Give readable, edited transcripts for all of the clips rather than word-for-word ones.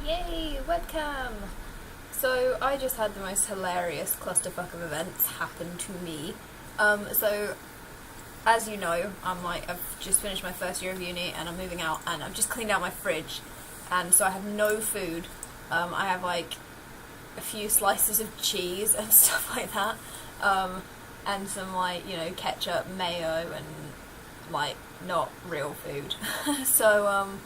Yay, webcam! So I just had the most hilarious clusterfuck of events happen to me. So as you know, I've just finished my first year of uni and I'm moving out and I've just cleaned out my fridge, and so I have no food. I have like a few slices of cheese and stuff like that, and some ketchup, mayo, and like not real food. So I'm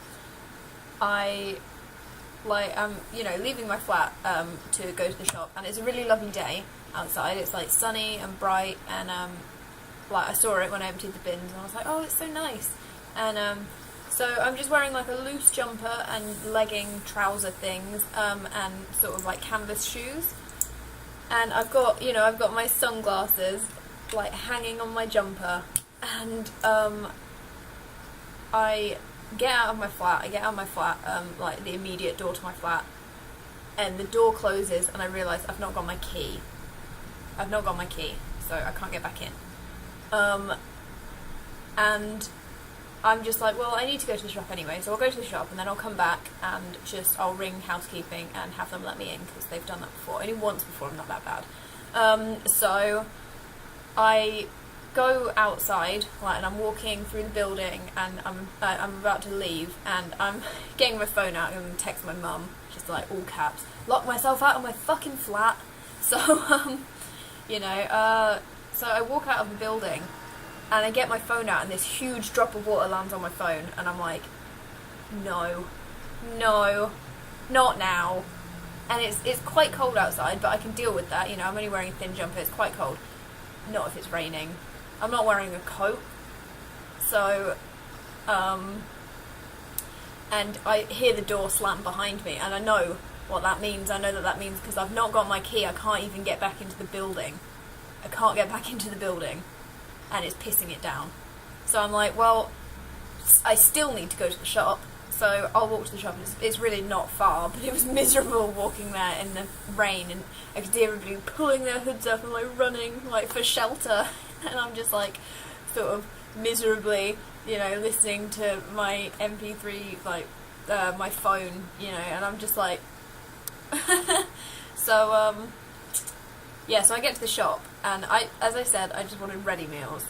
leaving my flat to go to the shop, and it's a really lovely day outside. It's like sunny and bright, and I saw it when I emptied the bins, and I was like, oh, it's so nice. And so I'm just wearing like a loose jumper and legging trouser things, and sort of like canvas shoes, and I've got my sunglasses like hanging on my jumper, and I get out of my flat, like the immediate door to my flat, and the door closes, and I realise I've not got my key, so I can't get back in. And I'm just like, well, I need to go to the shop anyway, so I'll go to the shop, and then I'll come back and I'll ring housekeeping and have them let me in, because they've done that before, only once before, I'm not that bad. So I go outside, and I'm walking through the building, and I'm about to leave, and I'm getting my phone out and text my mum, just like all caps, lock myself out of my fucking flat. So so I walk out of the building, and I get my phone out, and this huge drop of water lands on my phone, and I'm like, no, not now. And it's quite cold outside, but I can deal with that. I'm only wearing a thin jumper. It's quite cold. Not if it's raining. I'm not wearing a coat. So, and I hear the door slam behind me, and I know what that means. I know that means because I've not got my key, I can't even get back into the building. And it's pissing it down. So I'm like, well, I still need to go to the shop, so I'll walk to the shop. It's really not far, but it was miserable walking there in the rain, and I could see everybody pulling their hoods up and like running like for shelter, and I'm just like sort of miserably, listening to my MP3, my phone, and I'm just like so so I get to the shop, and as I said, I just wanted ready meals.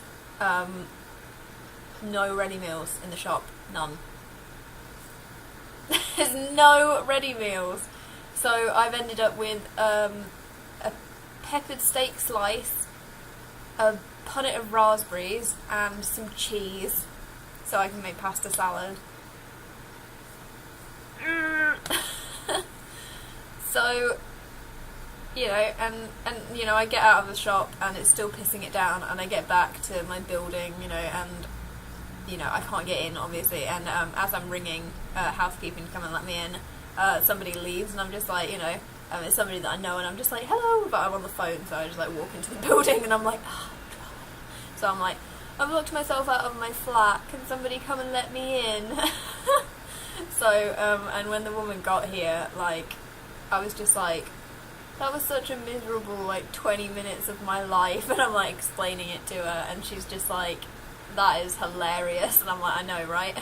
No ready meals in the shop, none. There's no ready meals. So I've ended up with a peppered steak slice, a punnet of raspberries, and some cheese, so I can make pasta salad. So, and I get out of the shop, and it's still pissing it down, and I get back to my building, and I can't get in, obviously, and as I'm ringing housekeeping to come and let me in, somebody leaves, and I'm just like, it's somebody that I know, and I'm just like, hello, but I'm on the phone, so I just like walk into the building, and I'm like, oh, God. So I'm like, I've locked myself out of my flat, can somebody come and let me in? So, and when the woman got here, I was just like, that was such a miserable 20 minutes of my life, and I'm like explaining it to her, and she's just like, that is hilarious, and I'm like, I know, right?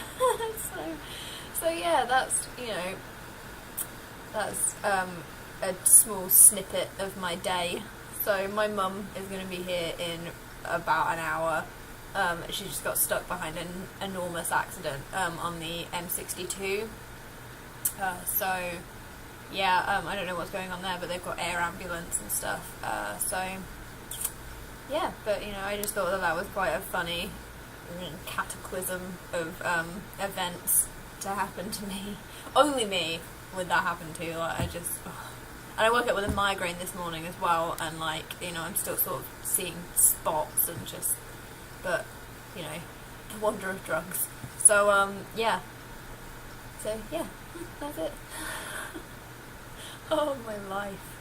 so yeah, that's a small snippet of my day. So my mum is going to be here in about an hour. She just got stuck behind an enormous accident on the M62. So yeah, I don't know what's going on there, but they've got air ambulance and stuff. So yeah, but I just thought that was quite a funny cataclysm of events to happen to me. Only me would that happen to. And I woke up with a migraine this morning as well, and I'm still sort of seeing spots, and but the wonder of drugs. So yeah, that's it. Oh, my life.